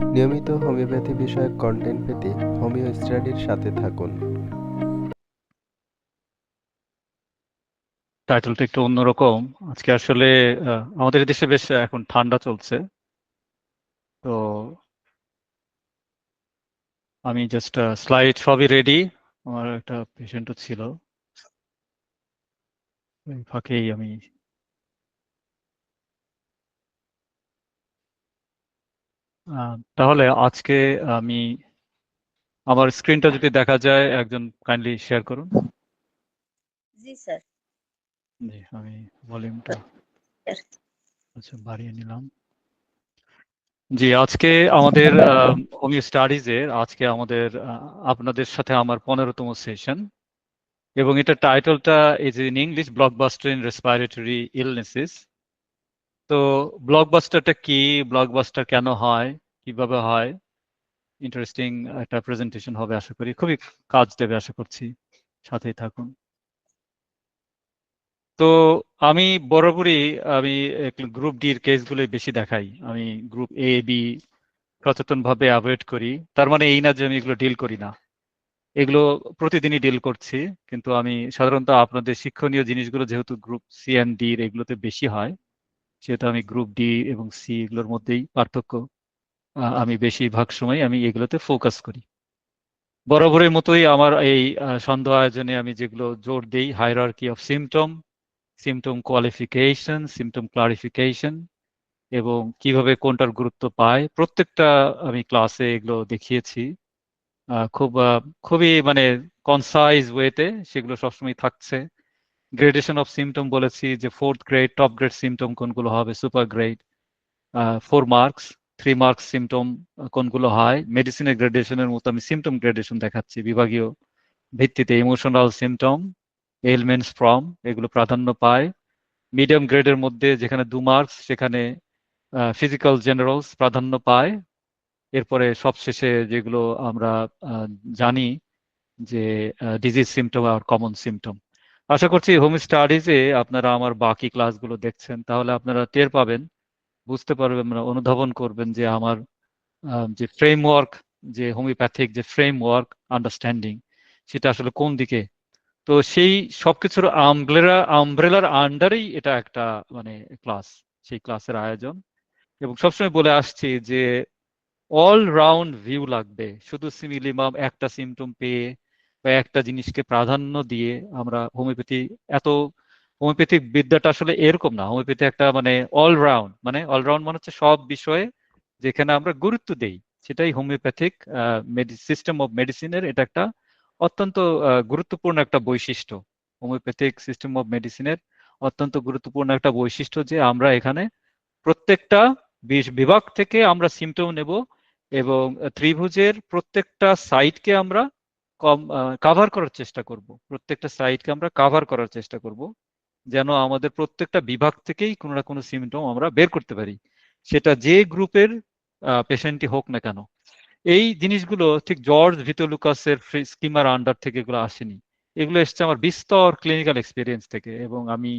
নিয়মিত হোমিওপ্যাথি বিষয়ক কন্টেন্ট পেতে হোমিও স্টাডির সাথে থাকুন। টাইটেলটা একটু অন্যরকম। আজকে আসলে আমাদের দেশে বেশ এখন ঠান্ডা চলছে, তো আমি জাস্ট স্লাইড সবই রেডি। আমার একটা পেশেন্টও ছিল, এই ফাঁকেই আমি তাহলে আজকে আমি আমার স্ক্রিনটা যদি দেখা যায়, একজন কাইন্ডলি শেয়ার করুন। জি স্যার। জি, আমি ভলিউমটা আচ্ছা বাড়িয়ে নিলাম। জি, আজকে আমাদের হোমিও স্টাডিজের আজকে আমাদের আপনাদের সাথে আমার 15তম সেশন, এবং এটা টাইটেলটা is in English, blockbuster in respiratory illnesses. তো ব্লকবাস্টারটা কি, ব্লকবাস্টার কেন হয়, কিভাবে হয়, ইন্টারেস্টিং একটা প্রেজেন্টেশন হবে আশা করি, খুবই কাজ দেবে আশা করছি, সাথেই থাকুন। তো আমি বরাবরই আমি গ্রুপ ডির কেসগুলো বেশি দেখাই। আমি গ্রুপ এ বি সচেতনভাবে অ্যাভয়েড করি, তার মানে এই না যে আমি এগুলো ডিল করি না, এগুলো প্রতিদিনই ডিল করছি। কিন্তু আমি সাধারণত আপনাদের শিক্ষণীয় জিনিসগুলো যেহেতু গ্রুপ সি অ্যান্ড ডি এগুলোতে বেশি হয়, সেহেতু আমি গ্রুপ ডি এবং সি এগুলোর মধ্যেই পার্থক্য, আমি বেশিরভাগ সময় আমি এগুলোতে ফোকাস করি। বরাবরের মতোই আমার এই সন্ধ্যা আয়োজনে আমি যেগুলো জোর দেই, hierarchy of symptom, symptom qualification, symptom clarification, এবং কিভাবে কোনটার গুরুত্ব পায়, প্রত্যেকটা আমি ক্লাসে এগুলো দেখিয়েছি। খুবই মানে কনসাইজ ওয়েতে সেগুলো সবসময় থাকছে। গ্রেডেশন অফ সিমটম বলেছি, যে 4th grade top grade symptom কোনগুলো হবে, super grade 4 marks, 3 marks symptom কোনগুলো হয়। মেডিসিনের গ্রেডেশনের মতো আমি সিমটম গ্রেডেশন দেখাচ্ছি বিভাগীয় ভিত্তিতে। ইমোশনাল সিমটম, এলমেন্টস ফ্রম, এগুলো প্রাধান্য পায়। মিডিয়াম গ্রেডের মধ্যে যেখানে 2 মার্কস, সেখানে ফিজিক্যাল জেনারেলস প্রাধান্য পায়। এরপরে সবশেষে যেগুলো আমরা জানি যে ডিজিজ সিমটম আর কমন সিমটম। আশা করছি হোম স্টাডিজে আপনারা আমার বাকি ক্লাসগুলো দেখছেন, তাহলে আপনারা টের পাবেন, বুঝতে পারবেন, মানে অনুধাবন করবেন যে আমার যে ফ্রেমওয়ার্ক, যে হোমিওপ্যাথিক যে ফ্রেমওয়ার্ক আন্ডারস্ট্যান্ডিং, সেটা আসলে কোন দিকে। তো সেই সবকিছুর আমব্রেলার আন্ডারেই এটা একটা মানে ক্লাস, সেই ক্লাসের আয়োজন। এবং সবসময় বলে আসছি যে অল রাউন্ড ভিউ লাগবে। শুধু সিমিলিমাম একটা সিমটম পেয়ে বা একটা জিনিসকে প্রাধান্য দিয়ে আমরা হোমিওপ্যাথি এত, হোমিওপ্যাথিক বিদ্যাটা আসলে এরকম না। হোমিওপ্যাথি একটা মানে অলরাউন্ড, মানে অলরাউন্ড মানে হচ্ছে সব বিষয়ে যেখানে আমরা গুরুত্ব দেই, সেটাই হোমিওপ্যাথিক সিস্টেম অফ মেডিসিনের এটা একটা অত্যন্ত গুরুত্বপূর্ণ একটা বৈশিষ্ট্য। হোমিওপ্যাথিক সিস্টেম অফ মেডিসিনের অত্যন্ত গুরুত্বপূর্ণ একটা বৈশিষ্ট্য যে আমরা এখানে প্রত্যেকটা বিভাগ থেকে আমরা সিমটম নেব, এবং ত্রিভুজের প্রত্যেকটা সাইডকে আমরা কাভার করার চেষ্টা করব, প্রত্যেকটা সাইডকে আমরা কাভার করার চেষ্টা করব, যেন আমাদের প্রত্যেকটা বিভাগ থেকেই কোনো না কোনো সিমটম আমরা বের করতে পারি, সেটা যে গ্রুপের পেশেন্টই হোক না কেন। এই জিনিসগুলো ঠিক জর্জ ভিটোলুকাসের স্কিমার আন্ডার থেকে এগুলো আসেনি, এগুলো এসছে আমার বিস্তর ক্লিনিক্যাল এক্সপিরিয়েন্স থেকে। এবং আমি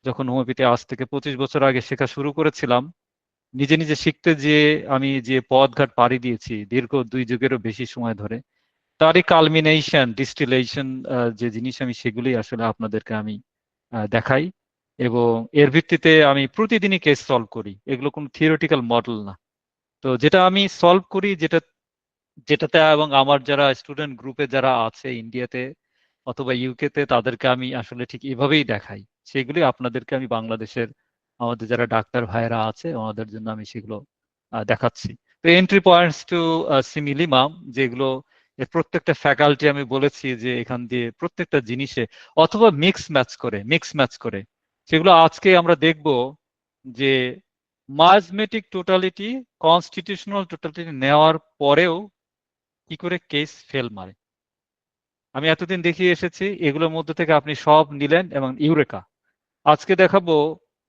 যখন হোমিওপ্যাথি আজ থেকে 25 বছর আগে শেখা শুরু করেছিলাম, নিজে নিজে শিখতে যে আমি যে পথঘাট পাড়ি দিয়েছি দীর্ঘ 2 যুগেরও বেশি সময় ধরে, তারই কালমিনেশন ডিস্টিলেশন, যে জিনিস আমি সেগুলি আসলে আপনাদেরকে আমি দেখাই। এবং এর ভিত্তিতে আমি প্রতিদিনই কেস সলভ করি, এগুলো কোনো থিওরিটিক্যাল মডেল না। তো যেটা আমি সলভ করি, যেটাতে এবং আমার যারা স্টুডেন্ট গ্রুপে যারা আছে ইন্ডিয়াতে অথবা ইউকেতে, তাদেরকে আমি আসলে ঠিক এভাবেই দেখাই, সেগুলি আপনাদেরকে আমি বাংলাদেশের আমাদের যারা ডাক্তার ভাইরা আছে ওনাদের জন্য আমি সেগুলো দেখাচ্ছি। তো এন্ট্রি পয়েন্টস টু সিমিলিমাম, যেগুলো এর প্রত্যেকটা ফ্যাকাল্টি আমি বলেছি যে এখান দিয়ে প্রত্যেকটা জিনিসে অথবা মিক্স ম্যাচ করে সেগুলো আজকে আমরা দেখব, যে মাইজমেটিক টোটালিটি, কনস্টিটিউশনাল টোটালিটি নেওয়ার পরেও কি করে কেস ফেল মারে। আমি এতদিন দেখিয়ে এসেছি, এগুলোর মধ্যে থেকে আপনি সব নিলেন এবং ইউরেকা। আজকে দেখাবো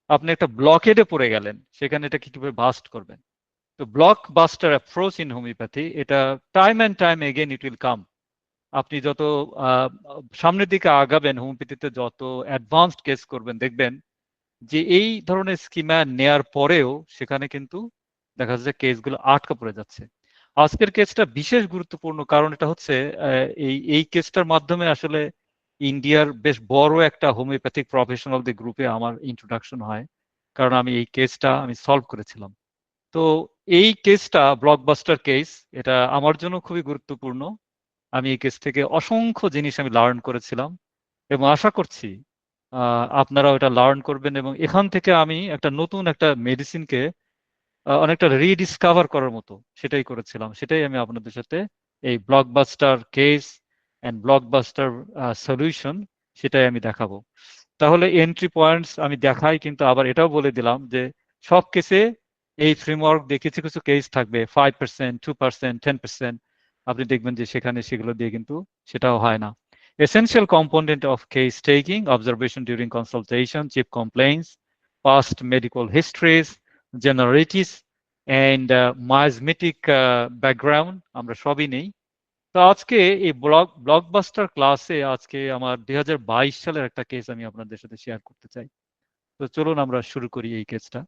আপনি একটা ব্লকেডে পড়ে গেলেন, সেখানে এটা কিভাবে বাস্ট করবেন। তো block buster approach in homeopathy, এটা time and time again it will come. আপনি যত আহ, সামনের দিকে আগাবেন হোমিওপ্যাথিতে, যত অ্যাডভান্সড কেস করবেন, দেখবেন যে এই ধরনের স্কিমা নেয়ার পরেও সেখানে কিন্তু দেখা যাচ্ছে কেসগুলো আটকা পড়ে যাচ্ছে। আজকের কেসটা বিশেষ গুরুত্বপূর্ণ, কারণ এটা হচ্ছে এই কেসটার মাধ্যমে আসলে ইন্ডিয়ার বেশ বড় একটা হোমিওপ্যাথিক প্রফেশনালদের গ্রুপে আমার ইন্ট্রোডাকশন হয়, কারণ আমি এই কেসটা আমি সলভ করেছিলাম। তো এই কেসটা ব্লকবাস্টার কেস, এটা আমার জন্য খুবই গুরুত্বপূর্ণ। আমি এই কেস থেকে অসংখ্য জিনিস আমি লার্ন করেছিলাম এবং আশা করছি আপনারা ওটা লার্ন করবেন, এবং এখান থেকে আমি একটা নতুন একটা মেডিসিনকে অনেকটা রিডিসকভার করার মতো সেটাই করেছিলাম। সেটাই আমি আপনাদের সাথে এই blockbuster case and blockbuster solution সেটাই আমি দেখাবো। তাহলে এন্ট্রি পয়েন্টস আমি দেখাই, কিন্তু আবার এটাও বলে দিলাম যে সব কেসে এই ফ্রেমওয়ার্ক দিয়ে কিছু কিছু কেস থাকবে 5%, 2%, 10%। আপনি দেখবেন যে সেখানে সেগুলো দিয়ে কিন্তু সেটাও হয় না। Essential component of case taking: observation during consultation, chief complaints, past medical histories, generalities, and miasmatic background আমরা সবই নেই। তো আজকে এই ব্লকবাস্টার ক্লাসে আজকে আমার 2022 সালের একটা কেস আমি আপনাদের সাথে শেয়ার করতে চাই। তো চলুন আমরা শুরু করি এই কেসটা।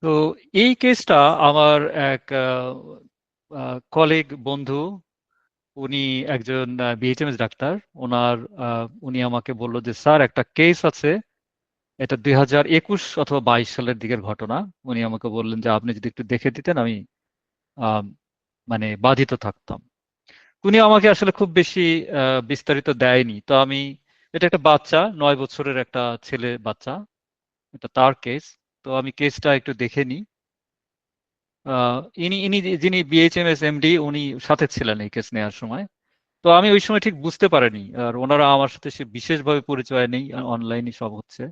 তো এই কেসটা আমার এক কলিগ বন্ধু, উনি একজন বিএইচএমএস ডাক্তার। উনি আমাকে বলল যে স্যার একটা কেস আছে, এটা 2021 অথবা 22 সালের দিকের ঘটনা। উনি আমাকে বললেন যে আপনি যদি একটু দেখে দিতেন আমি আহ, মানে বাধিত থাকতাম। উনি আমাকে আসলে খুব বেশি বিস্তারিত দেয়নি। তো আমি, এটা একটা বাচ্চা, 9 বছরের একটা ছেলে বাচ্চা, এটা তার কেস। তো আমি কেসটা একটু দেখে নিই। ইনি ইনি যিনি বিএইচএমএস এমডি, উনি সাথে ছিলেন এই কেস নেওয়ার সময়। তো আমি ওই সময় ঠিক বুঝতে পারিনি, আর ওনারা আমার সাথে সে বিশেষভাবে পরিচয় নেই, অনলাইনে সব হচ্ছে।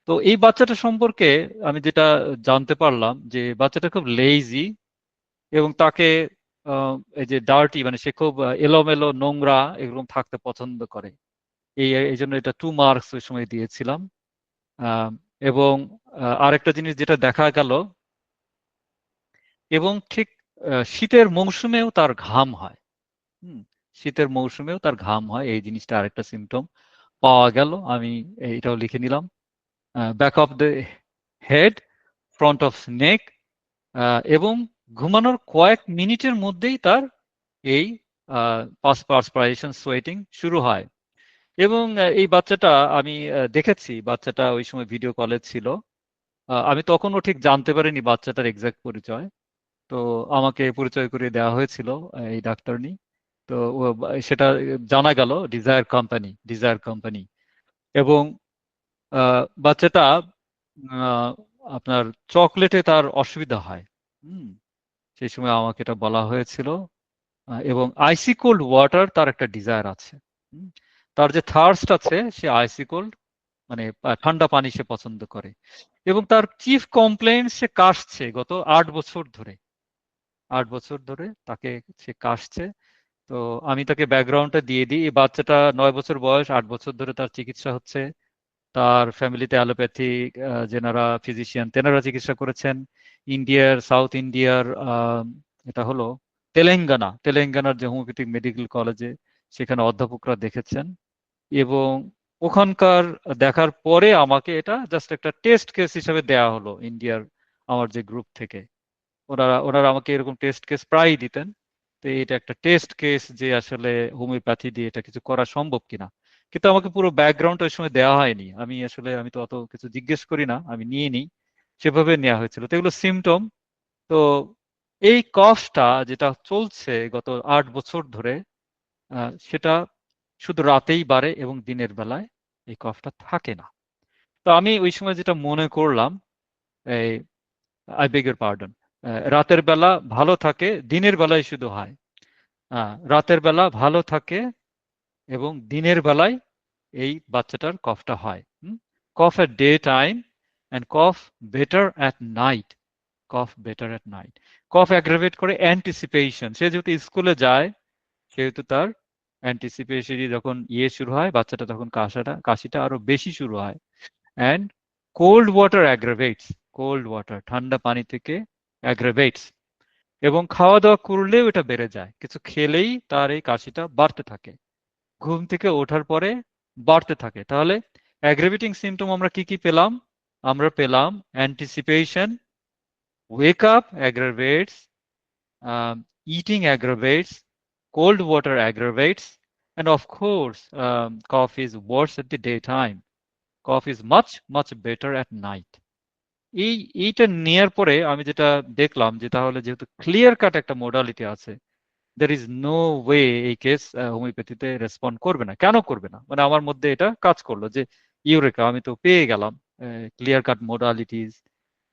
তো এই বাচ্চাটা সম্পর্কে আমি যেটা জানতে পারলাম যে বাচ্চাটা খুব লেজি, এবং তাকে এই যে ডার্টি, মানে সে খুব এলোমেলো নোংরা এরকম থাকতে পছন্দ করে। এই জন্য এটা 2 মার্কস ওই সময় দিয়েছিলাম। আহ, এবং আরেকটা জিনিস যেটা দেখা গেল, এবং ঠিক শীতের মৌসুমেও তার ঘাম হয়। হুম, শীতের মৌসুমেও তার ঘাম হয়, এই জিনিসটা আরেকটা সিমটম পাওয়া গেল। আমি এটাও লিখে নিলাম। Back of the head, front of neck, এবং ঘুমানোর কয়েক মিনিটের মধ্যেই তার এই পারসপাইরেশন, সোয়েটিং শুরু হয়। এবং এই বাচ্চাটা আমি দেখেছি, বাচ্চাটা ওই সময় ভিডিও কলে ছিল। আমি তখনও ঠিক জানতে পারিনি বাচ্চাটার এক্সাক্ট পরিচয়। তো আমাকে পরিচয় করিয়ে দেওয়া হয়েছিল এই ডাক্তারনি। তো সেটা জানা গেল ডিজায়ার কোম্পানি। এবং বাচ্চাটা আহ, আপনার চকলেটে তার অসুবিধা হয়। হুম, সেই সময় আমাকে এটা বলা হয়েছিল। এবং আইসি কোল্ড ওয়াটার তার একটা ডিজায়ার আছে। হুম, তার যে থার্স্ট আছে, সে আইসি কোল্ড, মানে ঠান্ডা পানি সে পছন্দ করে। এবং তার চিফ কমপ্লেইন, সে কাশছে গত 8 বছর ধরে। 8 বছর ধরে তাকে সে কাশছে। তো আমি তাকে ব্যাকগ্রাউন্ডটা দিয়ে দিই। এই বাচ্চাটা 9 বছর বয়স, 8 বছর ধরে তার চিকিৎসা হচ্ছে। তার ফ্যামিলিতে অ্যালোপ্যাথিক যেনারা ফিজিশিয়ান তেনারা চিকিৎসা করেছেন। সাউথ ইন্ডিয়ার এটা হলো তেলেঙ্গানার যে হোমিওপ্যাথিক মেডিকেল কলেজে, সেখানে অধ্যাপকরা দেখেছেন। এবং ওখানকার দেখার পরে আমাকে এটা জাস্ট একটা টেস্ট কেস হিসেবে দেয়া হলো ইন্ডিয়ার আমার যে গ্রুপ থেকে। ওনারা ওনারা আমাকে এরকম টেস্ট কেস প্রায়ই দিতেন। তো এটা একটা টেস্ট কেস যে আসলে হোমিওপ্যাথি দিয়ে এটা কিছু করা সম্ভব কিনা। কিন্তু আমাকে পুরো ব্যাকগ্রাউন্ড ওই সময় দেওয়া হয়নি। আমি তো অত কিছু জিজ্ঞেস করি না, আমি নিয়ে নিই, সেভাবে নেওয়া হয়েছিল। তো এগুলো সিমটম। তো এই কফটা যেটা চলছে গত 8 বছর ধরে, সেটা শুধু রাতেই বাড়ে এবং দিনের বেলায় এই কফটা থাকে না। তো আমি ওই সময় যেটা মনে করলাম, এই আই বেগ ইউর পার্ডন, রাতের বেলা ভালো থাকে, দিনের বেলায় শুধু হয়। রাতের বেলা ভালো থাকে এবং দিনের বেলায় এই বাচ্চাটার কফটা হয়। Cough at day time and cough better at night. Cough aggravate করে অ্যান্টিসিপেশন। সে যেহেতু স্কুলে যায়, সেহেতু তার অ্যান্টিসিপেশনই যখন শুরু হয়, বাচ্চাটা তখন কাশিটা আরো বেশি শুরু হয়। অ্যান্ড কোল্ড ওয়াটার ঠান্ডা পানি থেকে অ্যাগ্রাভেটস। এবং খাওয়া দাওয়া করলেও এটা বেড়ে যায়, কিছু খেলেই তার এই কাশিটা বাড়তে থাকে, ঘুম থেকে ওঠার পরে বাড়তে থাকে। তাহলে অ্যাগ্রাভেটিং সিমটম আমরা কি কি পেলাম? আমরা পেলাম anticipation, wake up aggravates, eating aggravates, cold water aggravates, and of course, cough is worse at the daytime. Cough is much, much better at night. এইটা নেয়ার পরে আমি যেটা দেখলাম যে তাহলে যেহেতু ক্লিয়ার কাট একটা মোডালিটি আছে, দের ইজ নো ওয়ে এই কেস হোমিওপ্যাথিতে রেসপন্ড করবে না। কেন করবে না? মানে আমার মধ্যে এটা কাজ করলো যে ইউরেকা, আমি তো পেয়ে গেলাম ক্লিয়ার কাট মোডালিটিস,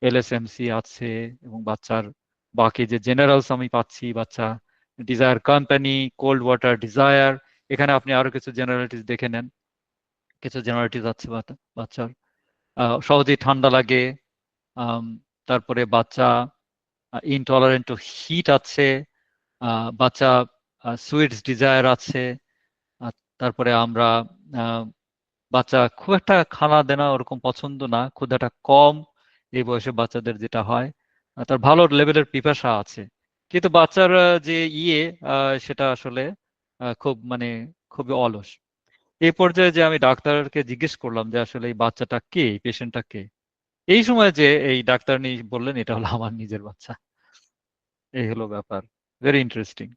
এলএসএমসি আছে এবং বাচ্চার বাকি যে জেনারেলস আমি পাচ্ছি, বাচ্চা desire company, cold water desire, এখানে আপনি আরো কিছু জেনারেলিটিস দেখে নেন। কিছু জেনারেলিটিস আছে বাচ্চার সহজেই ঠান্ডা লাগে, তারপরে বাচ্চা ইনটলারেন্ট টু হিট আছে, বাচ্চা সুইটস ডিজায়ার আছে, তারপরে আমরা বাচ্চা খুব একটা খানা দেনা ওরকম পছন্দ না, ক্ষুধাটা কম এই বয়সে বাচ্চাদের যেটা হয়, তার ভালো লেভেলের পিপাসা আছে, কিন্তু বাচ্চার যে সেটা আসলে খুব মানে খুবই অলস। এই পর্যায়ে যে আমি ডাক্তারকে জিজ্ঞেস করলাম যে আসলে এই বাচ্চাটা কে, এই পেশেন্টটা কে, এই সময় যে এই ডাক্তারনি বললেন এটা হলো আমার নিজের বাচ্চা। এই হলো ব্যাপার, ভেরি ইন্টারেস্টিং।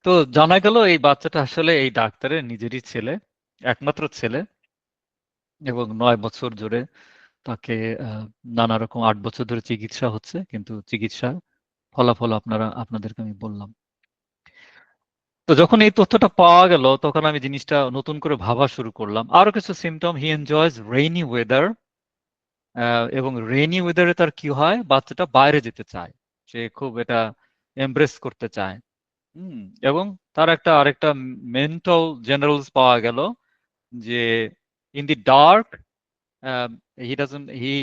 তো জানা গেল এই বাচ্চাটা আসলে এই ডাক্তারের নিজেরই ছেলে, একমাত্র ছেলে, এবং 9 বছর ধরে তাকে নানা রকম 8 বছর ধরে চিকিৎসা হচ্ছে, কিন্তু চিকিৎসার ফলাফল আপনাদেরকে আমি বললাম। তো যখন এই তথ্যটা পাওয়া গেল তখন আমি জিনিসটা নতুন করে ভাবা শুরু করলাম। আরো কিছু সিমটম, হি এনজয়স রেইনি ওয়েদার, এবং রেইনি ওয়েদারে তার কি হয়, বাচ্চাটা বাইরে যেতে চায়, সে খুব এটা এমব্রেস করতে চায়। হুম, এবং তার আরেকটা মেন্টাল জেনারেলস পাওয়া গেল যে in the dark,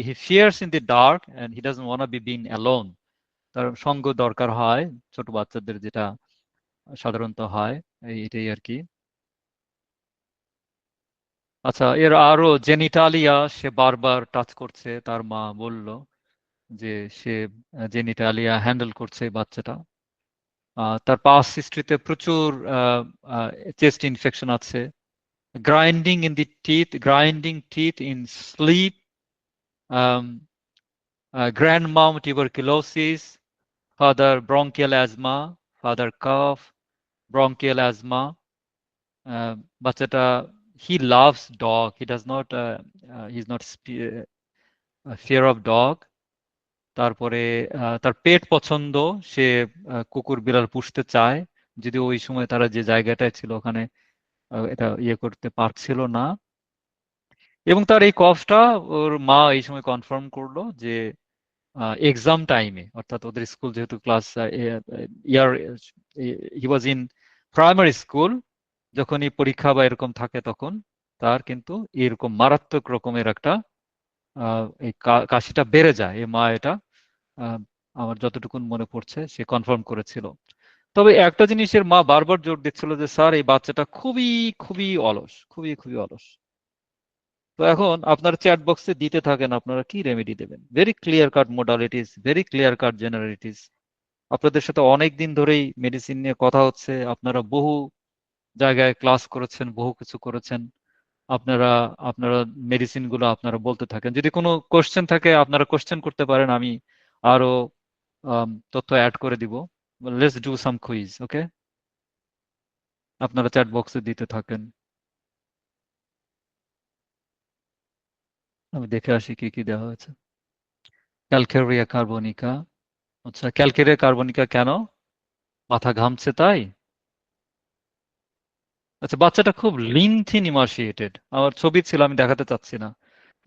he fears in the dark and he doesn't want to be being alone. তার সঙ্গ দরকার হয়, ছোট বাচ্চাদের যেটা সাধারণত হয়, এটাই আর কি। আচ্ছা, এর আরো জেনিটালিয়া সে বারবার টাচ করছে, তার মা বলল যে সে জেনিটালিয়া হ্যান্ডেল করছে এই বাচ্চাটা। তার পাস্ট হিস্ট্রিতে প্রচুর চেস্ট ইনফেকশন আছে, grinding teeth in sleep, um, grandmom tuberculosis, father bronchial asthma, father cough, bronchial asthma. বাচ্চাটা, he loves dog, he does not he's not fear of dog. তারপরে তার পেট পছন্দ, সে কুকুর বিড়াল পুষতে চায়, যদি ওই সময় তারা যে জায়গাটায় ছিল ওখানে এটা করতে পারছিল না। এবং তার এই কফটা ওর মা এই সময় কনফার্ম করলো যে এক্সাম টাইমে, অর্থাৎ ওদের স্কুল যেহেতু class year, he was in primary school, যখনই পরীক্ষা বা এরকম থাকে তখন তার কিন্তু এরকম মারাত্মক রকমের একটা এই কাশিটা বেড়ে যায়। এই মা এটা আমার যতটুকু মনে পড়ছে সে কনফার্ম করেছিল। তবে একটা জিনিসের মা বারবার জোর দিচ্ছিল যে স্যার এই বাচ্চাটা খুবই খুবই অলস, খুবই খুবই অলস। তো এখন আপনার চ্যাট বক্সে দিতে থাকেন আপনারা কি রেমেডি দেবেন, very clear cut modalities, very clear cut জেনারেলিটিস। আপনাদের সাথে অনেক দিন ধরেই মেডিসিন নিয়ে কথা হচ্ছে, আপনারা বহু জায়গায় ক্লাস করেছেন, বহু কিছু করেছেন, আপনারা আপনারা মেডিসিন গুলো আপনারা বলতে থাকেন। যদি কোনো কোশ্চেন থাকে আপনারা কোশ্চেন করতে পারেন, আমি আরো তথ্য অ্যাড করে দিব। লেটস ডু সাম কুইজ, ওকে? আপনারা চ্যাট বক্সে দিতে থাকেন, আমি দেখে আসি কি কি দেওয়া হয়েছে। ক্যালকেরিয়া কার্বনিকা, আচ্ছা ক্যালকেরিয়া কার্বনিকা কেন? মাথা ঘামছে তাই? আচ্ছা, বাচ্চাটা খুব লিনথিন ইমার্শিয়েটেড, আমার ছবি ছিল, আমি দেখাতে চাচ্ছি না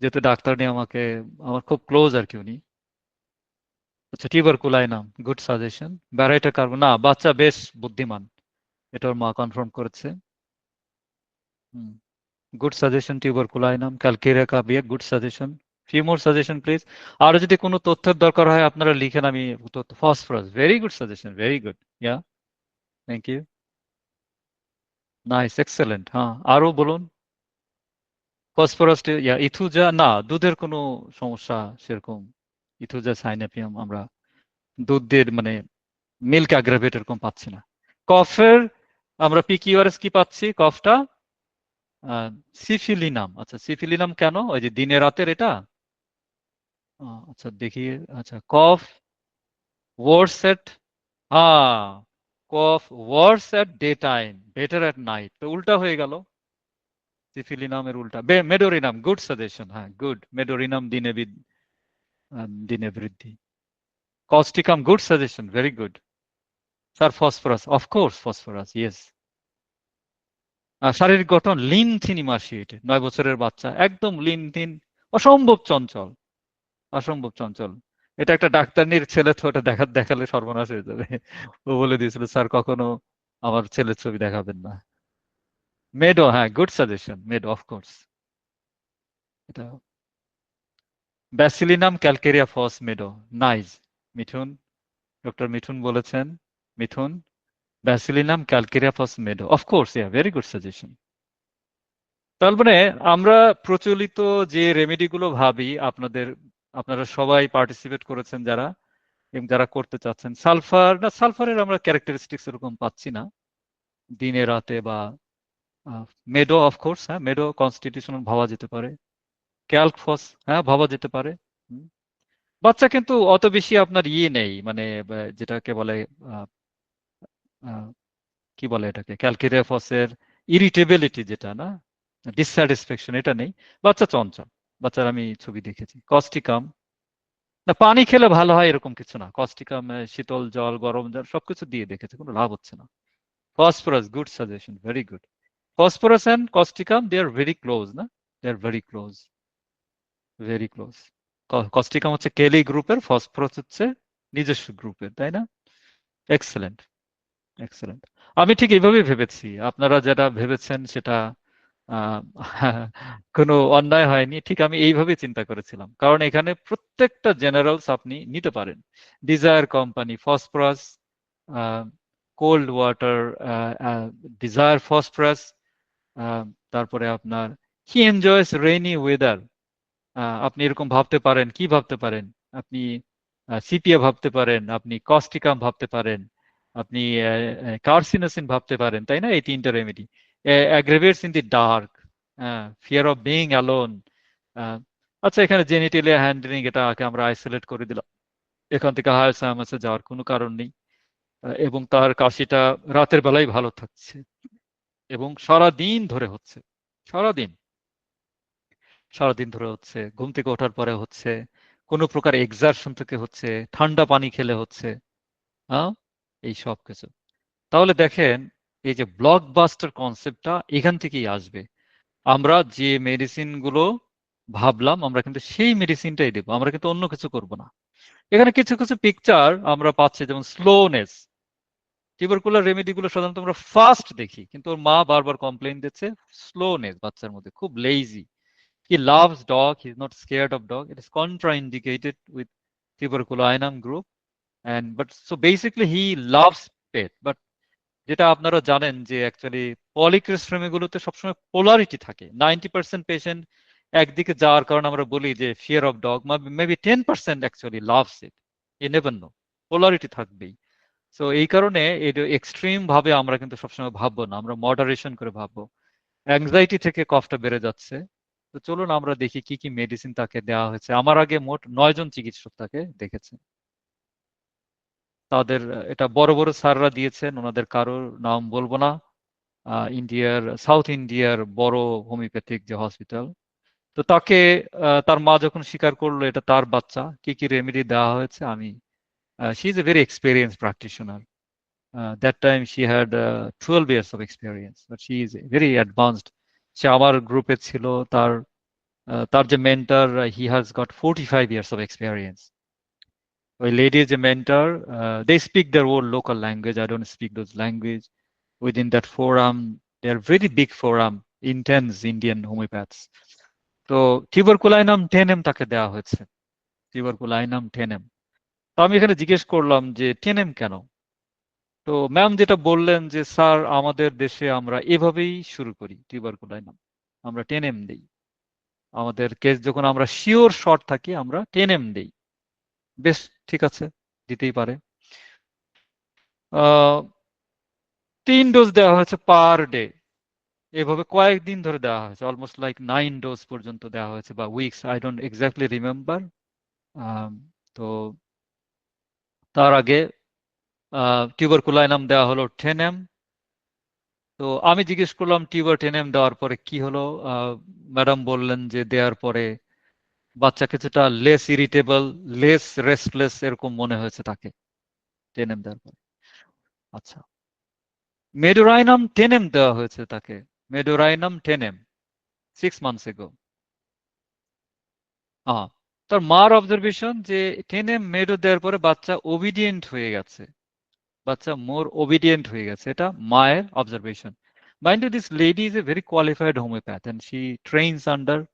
যেহেতু ডাক্তার নিয়ে আমাকে, আমার খুব ক্লোজ আর কি উনি। আচ্ছা, টিউবারকুলাই নাম, গুড সাজেশন। ব্যারাইটা কার্বন না, বাচ্চা বেশ বুদ্ধিমান, এটা ওর মা কনফার্ম করেছে। গুড সাজেশন, টিউবারকুলাই নাম, ক্যালকেরিয়া কার্বিয়া, good suggestion. Few more suggestion please. আর যদি কোনো তথ্যের দরকার হয় আপনারা লিখেন, আমি তথ্য। Phosphorus, very good suggestion, very good, yeah, thank you, nice, excellent. হ্যাঁ, আরো বলুন। ফসফরাস, ইয়া, ইথুজা না, দুধের কোনো সমস্যা সেরকম, ইথুজা সাইনাপিয়াম আমরা দুধ দিয়ে মানে মিল্ক অ্যাগ্রাভেট এরকম পাচ্ছি না। কফের আমরা পিকিউআরএস কি পাচ্ছি কফটা? সিফিলিনাম। আচ্ছা সিফিলিনাম কেন? ওই যে দিনে রাতের এটা। আচ্ছা দেখি। আচ্ছা cough worse at cough worse at day time, better at night. তো উল্টা হয়ে গেল, সিফিলিনামের উল্টা। Medorrhinum, good suggestion. হ্যাঁ গুড, মেডোরিনাম দিনে বৃদ্ধি। Causticum, good suggestion, very good. Sir phosphorus, of course phosphorus, yes. শারীরিক গঠন লিন থিন ইমার্সিয়েট, 9 বছরের বাচ্চা একদম লিন থিন, অসম্ভব চঞ্চল, অসম্ভব চঞ্চল। এটা একটা ডাক্তারনির ছেলে, তো ওটা দেখালে সর্বনাশ হয়ে যাবে। ও বলে দিয়েছিল স্যার কখনো আমার ছেলের ছবি দেখাবেন না। মেডো, হ্যাঁ গুড সাজেশন, মেডো অফকোর্স। এটা bacillinum calcarea phos medo, nice. Mithun, doctor Mithun বলেছেন, Mithun bacillinum calcarea phos medo, of course, yeah very good suggestion. তার মানে আমরা প্রচলিত যে রেমেডি গুলো ভাবি, আপনারা সবাই পার্টিসিপেট করেছেন যারা, এবং যারা করতে চাচ্ছেন। সালফারের আমরা ক্যারেক্টারিস্টিক্স এরকম পাচ্ছি না দিনে রাতে, বা মেডো অফকোর্স, হ্যাঁ মেডো কনস্টিটিউশনাল ভাবা যেতে পারে। ক্যালক ফস, হ্যাঁ ভাবা যেতে পারে। হুম। বাচ্চা কিন্তু অত বেশি আপনার ইয়ে নেই, মানে যেটাকে বলে আহ, আহ, কি বলে এটাকে, ক্যালকেরিয়া ফসের ইরিটেবিলিটি যেটা না, ডিসস্যাটিসফ্যাকশন, এটা নেই। বাচ্চা চঞ্চল, বাচ্চার আমি ছবি দেখেছি। কস্টিকাম, না পানি খেলে ভালো হয় এরকম কিছু না। কস্টিকাম শীতল জল, গরম জল সবকিছু দিয়ে দেখেছে, কোনো লাভ হচ্ছে না। Phosphorus, good suggestion, very good. Phosphorus and causticum, they are very close না, they are very close, very close. Causticum হচ্ছে কেলি গ্রুপের, ফসফরাস হচ্ছে নিজস্ব গ্রুপের, তাই না? Excellent, excellent. আমি ঠিক এইভাবেই ভেবেছি, আপনারা যেটা ভেবেছেন সেটা আহ, কোনো অন্যায় হয়নি। ঠিক আমি এইভাবেই চিন্তা করেছিলাম, কারণ এখানে প্রত্যেকটা জেনারেলস আপনি নিতে পারেন। Desire company phosphorus, cold water, desire phosphorus, তারপরে আপনার হি এনজয়স রেইনি ওয়েদার। আপনি এরকম ভাবতে পারেন, কি ভাবতে পারেন আপনি? সিপিএ ভাবতে পারেন, আপনি কস্টিকাম ভাবতে পারেন, আপনি কার্সিনোসিন ভাবতে পারেন, তাই না? এই তিনটা remedy. Aggravates in the dark, fear of being alone. আচ্ছা এখানে জেনিটালিয়া হ্যান্ডলিং, এটাকে আমরা আইসোলেট করে দিলাম, এখান থেকে হায়ার সায়ামাসে যাওয়ার কোনো কারণ নেই। এবং তার কাশিটা রাতের বেলায় ভালো থাকছে, এবং সারাদিন ধরে হচ্ছে, সারাদিন, সারাদিন ধরে হচ্ছে, ঘুম থেকে ওঠার পরে হচ্ছে, কোনো প্রকার এক্সারশন থেকে হচ্ছে, ঠান্ডা পানি খেলে হচ্ছে, হ্যাঁ এই সব কিছু। তাহলে দেখেন, এই যে ব্লকবাস্টার কনসেপ্টটা এখান থেকেই আসবে। আমরা যে মেডিসিন গুলো ভাবলাম, আমরা কিন্তু সেই মেডিসিনটাই দেবো, আমরা কিন্তু অন্য কিছু করব না। এখানে কিছু কিছু পিকচার আমরা পাচ্ছি, যেমন স্লোনেস। টিউবারকুলার রেমেডি গুলো সাধারণত আমরা ফাস্ট দেখি, কিন্তু ওর মা বারবার কমপ্লেইন দিচ্ছে স্লোনেস বাচ্চার মধ্যে, খুব lazy. He loves dog. He's not scared of dog. It is contraindicated with tuberculinum group. And but so basically he loves pet. But যেটা আপনারা জানেন যে অ্যাকচুয়ালি পলিক্রিস্ট্রেমি গুলোতে সবসময় পোলারিটি থাকে। 90% পেশেন্ট একদিকে যাওয়ার কারণে আমরা বলি যে fear of dog, maybe 10% actually loves it. You never know, polarity থাকবেই। সো এই কারণে এটা এক্সট্রিম ভাবে আমরা কিন্তু সবসময় ভাববো না, আমরা মডারেশন করে ভাববো। অ্যাংজাইটি থেকে কফটা বেড়ে যাচ্ছে, তো চলুন আমরা দেখি কি কি মেডিসিন তাকে দেওয়া হয়েছে। আমার আগে মোট 9 জন চিকিৎসক তাকে দেখেছেন। তাদের এটা বড় বড় স্যাররা দিয়েছেন, ওনাদের কারোর নাম বলবো না। ইন্ডিয়ার, সাউথ ইন্ডিয়ার বড় হোমিওপ্যাথিক যে হসপিটাল। তো তাকে তার মা যখন স্বীকার করলো এটা তার বাচ্চা, কি কি রেমেডি দেওয়া হয়েছে, আমি she is a very experience practitioner. That time she had 12 years of experience, but she is very advanced. সে আমার গ্রুপে ছিল। তার তার যে mentor, he has got 45 years of experience. ওই লেডি যে mentor, they speak their own local language, I don't speak those language. Within that forum, they are very big forum, intense Indian homeopaths. তো tuberculinum 10M তাকে দেওয়া হয়েছে, টিউবারকুলাইনাম 10M। তো আমি এখানে জিজ্ঞেস করলাম যে 10M কেন? তো ম্যাম যেটা বললেন যে স্যার আমাদের দেশে আমরা এভাবেই শুরু করি টিউবারকুলাইনাম, আমরা 10M দেই। আমাদের কেস যখন আমরা শিওর শর্ট থাকি, আমরা 10M দেই। বেশ, ঠিক আছে, দিতেই পারে। 3 ডোজ দেওয়া হয়েছে পার ডে, এভাবে কয়েকদিন ধরে দেওয়া হয়েছে, অলমোস্ট লাইক 9 ডোজ পর্যন্ত দেওয়া হয়েছে, বা weeks, I don't exactly remember. তো তার আগে টিউবারকুলাইনাম দেওয়া হলো 10 mg। তো আমি জিজ্ঞেস করলাম 10 mg দেওয়ার পরে কি হলো। ম্যাডাম বললেন যে দেওয়ার পরে বাচ্চা কিছুটা লেস ইরিটেবল, লেস রেস্টলেস এরকম মনে হয়েছে তাকে 10 mg দেওয়ার পরে। আচ্ছা, মেডোরাইনাম 10 mg দেওয়া হয়েছে তাকে, মেডোরাইনাম 10 mg 6 months ago। তার মার অবজারভেশন যে 10 mg মেডো দেওয়ার পরে বাচ্চা ওবিডিয়েন্ট হয়ে গেছে, বাচ্চা মোর ওবিডিয়েন্ট হয়ে গেছে, এটা মায়ের observation. Mind you, this lady is a very qualified homeopath and she trains under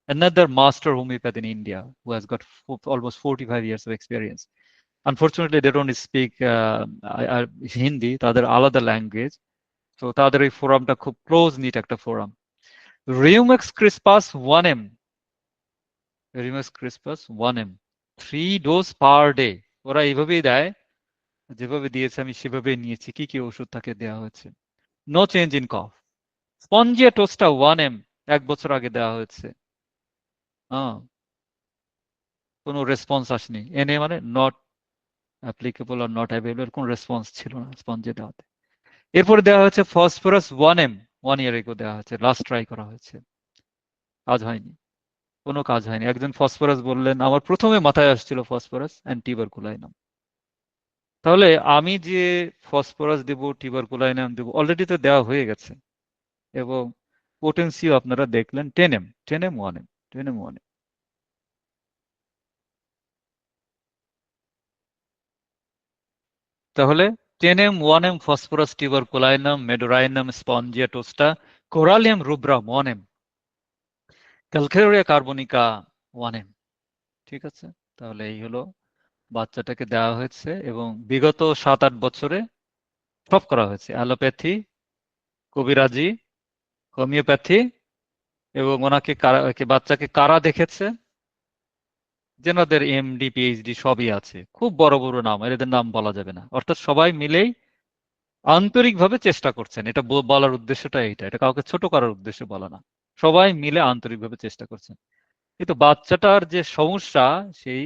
another master homeopath in India who has got almost 45 years of experience. Unfortunately, they don't speak Hindi, তাদের আলাদা language. তো তাদের এই ফোরামটা খুব close knit একটা ফোরাম। Rumex crispus 1 mg, rumex crispus 1 mg 3 dose per day. ওরা এইভাবেই দেয়, যেভাবে দিয়েছে আমি সেভাবেই নিয়েছি। কি কি ওষুধ তাকে দেওয়া হয়েছে? No change in cough. Spongia tosta 1 mg 1 বছর আগে দেওয়া হয়েছে, কোনো রেসপন্স আসেনি। এনে মানে not applicable are not available, কোনো রেসপন্স ছিল না স্পঞ্জে দেওয়াতে। এরপরে দেওয়া হয়েছে ফসফরাস 1 mg 1 year ago দেওয়া হয়েছে, লাস্ট ট্রাই করা হয়েছে, কাজ হয়নি, কোনো কাজ হয়নি। একজন ফসফরাস বললেন, আমার প্রথমে মাথায় আসছিল ফসফরাস অ্যান্ড টিউবারকুলাইনাম। তাহলে আমি যে ফসফরাস দেব, টিউবারকুলাইনাম দেব, অলরেডি তো দেওয়া হয়ে গেছে, এবং পোটেন্সিও আপনারা দেখলেন 10 mg 10 mg 1 mg 10 mg 1 mg। তাহলে 10 mg 1 mg phosphorus, tuberculinum, medorrhinum, spongia tosta, corallium rubrum 1 mg, calcarea carbonica 1 mg। ঠিক আছে, তাহলে এই হলো বাচ্চাটাকে দেওয়া হয়েছে, এবং বিগত 7-8 বছরে সব করা হয়েছে, অ্যালোপ্যাথি, কবিরাজি, হোমিওপ্যাথি, এবং ওনাকে বাচ্চাকে কারা দেখেছে, যেনাদের এমডি পিএইচডি সবই আছে, খুব বড় বড় নাম, এদের নাম বলা যাবে না। অর্থাৎ সবাই মিলেই আন্তরিকভাবে চেষ্টা করছেন, এটা বলার উদ্দেশ্যটা এইটা, এটা কাউকে ছোট করার উদ্দেশ্যে বলা না, সবাই মিলে আন্তরিকভাবে চেষ্টা করছেন। কিন্তু বাচ্চাটার যে সমস্যা, সেই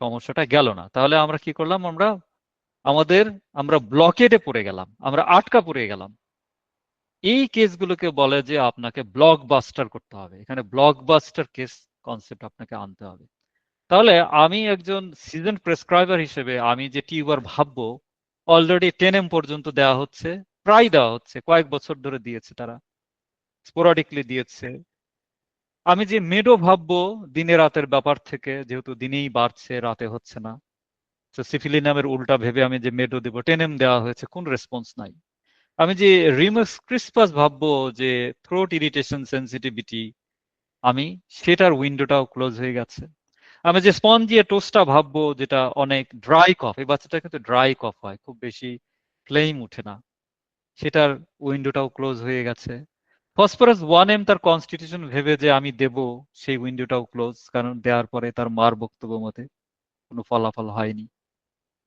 সমস্যাটা গেল না। তাহলে আমরা কি করলাম? আমরা ব্লকেডে পড়ে গেলাম, আমরা আটকা পড়ে গেলাম। এই কেসগুলোকে বলে যে আপনাকে ব্লকবাস্টার করতে হবে, এখানে ব্লকবাস্টার কেস কনসেপ্ট আপনাকে আনতে হবে। তাহলে আমি একজন সিজন প্রেসক্রাইবার হিসেবে আমি যে টিউবার ভাববো, অলরেডি 10 mg পর্যন্ত দেওয়া হচ্ছে, প্রায় দেওয়া হচ্ছে, কয়েক বছর ধরে দিয়েছে তারা, স্পোরাডিকলি দিয়েছে। আমি যে মেডো ভাববো দিনে রাতের ব্যাপার থেকে, যেহেতু দিনেই বাড়ছে, রাতে হচ্ছে না, তো সিফিলিনামের উল্টা ভেবে আমি যে মেডো দেবো, 10 mg দেওয়া হয়েছে, কোন রেসপন্স নাই। আমি যে রিমাক্স ক্রিসপাস ভাববো, যে থ্রোট ইরিটেশন সেন্সিটিভিটি, আমি সেটার উইন্ডোটাও ক্লোজ হয়ে গেছে। আমি যে স্পঞ্জিয়া টোস্টটা ভাববো, যেটা অনেক ড্রাই কফ, এই বাচ্চাটা কিন্তু ড্রাই কফ হয়, খুব বেশি ফ্লেম উঠে না, সেটার উইন্ডোটাও ক্লোজ হয়ে গেছে। ফসফরাস 1 mg তার কনস্টিটিউশন ভেবে যে আমি দেব, সেই উইন্ডোটাও ক্লোজ, কারণ দেওয়ার পরে তার মার বক্তব্য মতে কোনো ফলাফল হয়নি।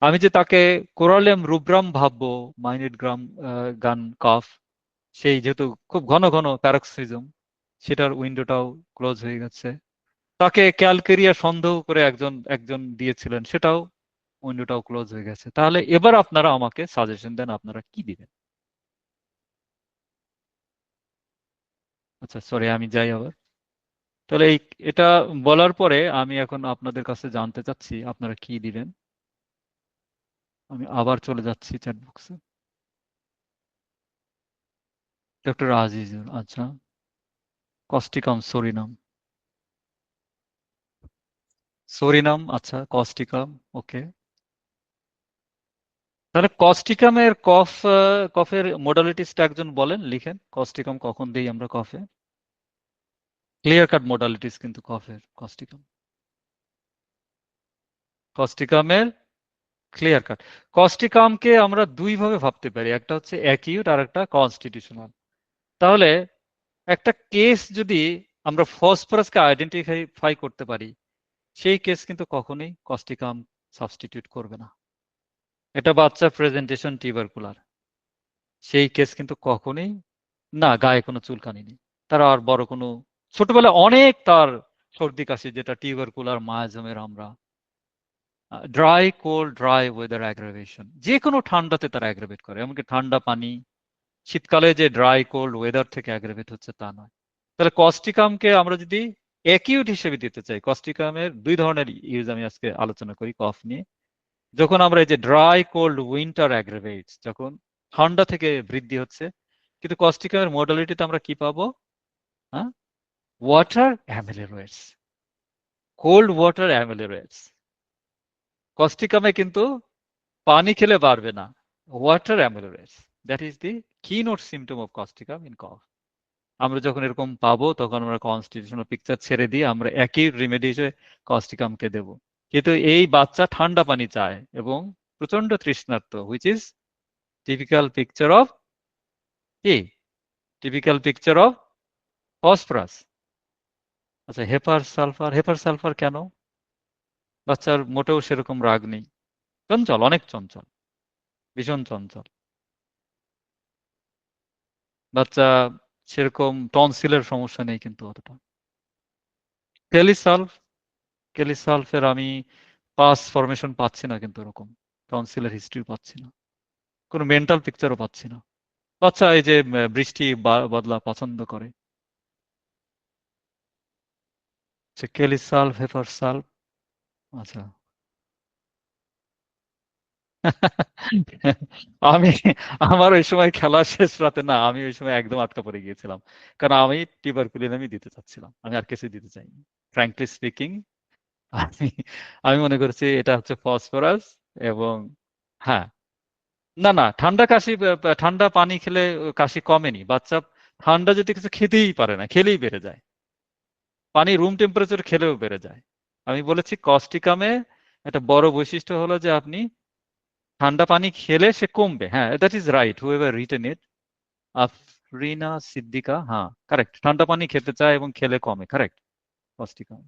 আমি যে তাকে কোরালিয়াম রুব্রাম ভাববো, মাইনেট গ্রাম গান কফ, সেই যেহেতু খুব ঘন ঘন প্যারক্সিজম, সেটার উইন্ডোটাও ক্লোজ হয়ে গেছে। তাকে ক্যালকেরিয়া সন্দেহ করে একজন একজন দিয়েছিলেন, সেটাও উইন্ডোটাও ক্লোজ হয়ে গেছে। তাহলে এবার আপনারা আমাকে সাজেশন দেন, আপনারা কি দিবেন? আচ্ছা, সরি, আমি যাই আবার। তাহলে এটা বলার পরে আমি এখন আপনাদের কাছে জানতে চাচ্ছি আপনারা কি দিবেন। আমি আবার চলে যাচ্ছি চ্যাট বক্সে। ডক্টর আজিজুর, আচ্ছা, কস্টিকাম সরিনাম, সরিনাম, আচ্ছা, কস্টিকাম, ওকে। তাহলে কস্টিকামের কফের মোডালিটিসটা একজন বলেন, লিখেন, কস্টিকাম কখন দেই আমরা কফে? ক্লিয়ার কাট মোডালিটিস কিন্তু কফের, কস্টিকামের ক্লিয়ার কাট। কস্টিকামকে আমরা দুই ভাবে ভাবতে পারি, একটা হচ্ছে অ্যাকিউট আর একটা কনস্টিটিউশনাল। তাহলে একটা কেস যদি আমরা ফসফরাসকে আইডেন্টিফাই করতে পারি, সেই কেস কিন্তু কখনোই কস্টিকাম সাবস্টিটিউট করবে না। এটা বাচ্চা প্রেজেন্টেশন টিউবারকুলার, সেই কেস কিন্তু কখনোই না, গায়ে কোনো চুলকানি নেই। তার আর বড় কোনো ছোটবেলায় অনেক তার সর্দি কাশি, যেটা টিউবারকুলার মায়াজমের আমরা dry cold dry weather aggravation, যে কোনো ঠান্ডাতে তারা অ্যাগ্রাভেট করে। এমনকি ঠান্ডা পানি শীতকালে যে ড্রাই কোল্ড ওয়েদার থেকে অ্যাগ্রাভেট হচ্ছে তা নয়। তাহলে কস্টিকামকে আমরা যদি অ্যাকিউট হিসেবে দিতে চাই, কস্টিকামের দুই ধরনের ইউজ আমি আজকে আলোচনা করি কফ নিয়ে। যখন আমরা এই যে ড্রাই কোল্ড উইন্টার অ্যাগ্রাভেটস, যখন ঠান্ডা থেকে বৃদ্ধি হচ্ছে, কিন্তু কস্টিকামের মডালিটিতে আমরা কি পাবো? হ্যাঁ, water ameliorates, cold water ameliorates. কস্টিকামে কিন্তু পানি খেলে বাড়বে না, water ameliorates. That is the keynote symptom of causticum in cough. আমরা যখন এরকম পাবো তখন আমরা কনস্টিটিউশনাল পিকচার ছেড়ে দিয়ে আমরা একই রেমেডি হিসেবে কস্টিকামকে দেব। কিন্তু এই বাচ্চা ঠান্ডা পানি চায় এবং প্রচন্ড তৃষ্ণার্ত, which is typical picture of কি? Typical picture of phosphorus. আচ্ছা, হেপার সালফার, হেপার সালফার কেন? বাচ্চার মোটেও সেরকম রাগ নেই, চঞ্চল, অনেক চঞ্চল, ভীষণ চঞ্চল বাচ্চা। সেরকম টনসিলের সমস্যা নেই কিন্তু অতটা। টেলিসালফ, টেলিসালফের আমি পাস ফরমেশন পাচ্ছি না, কিন্তু এরকম টনসিলের হিস্ট্রি পাচ্ছি না, কোনো মেন্টাল পিকচারও পাচ্ছি না। বাচ্চা এই যে বৃষ্টি বদলা পছন্দ করে। কেলিসালফ, হেপার সালফ, আচ্ছা। আমি আমার ওই সময় খেলা শেষ রাতে না, আমি ওই সময় একদম আটকা পড়ে গিয়েছিলাম, কারণ আমি টিউবারকুলিন আমি দিতে চাচ্ছিলাম, আমি আর কিছু দিতে চাইনি। ফ্র্যাঙ্কলি স্পিকিং, আমি আমি মনে করছি এটা হচ্ছে ফসফরাস। এবং হ্যাঁ, না না, ঠান্ডা কাশি ঠান্ডা পানি খেলে কাশি কমেনি। বাচ্চা ঠান্ডা যদি কিছু খেতেই পারে না, খেলেই বেড়ে যায়। পানি রুম টেম্পারেচার খেলেও বেড়ে যায়। আমি বলেছি কস্টিকামে একটা বড় বৈশিষ্ট্য হলো যে আপনি ঠান্ডা পানি খেলে সে কমবে। হ্যাঁ, that is right, whoever written it. Afrina Siddika, হ্যাঁ কারেক্ট, ঠান্ডা পানি খেতে চায় এবং খেলে কমে, correct. Causticum,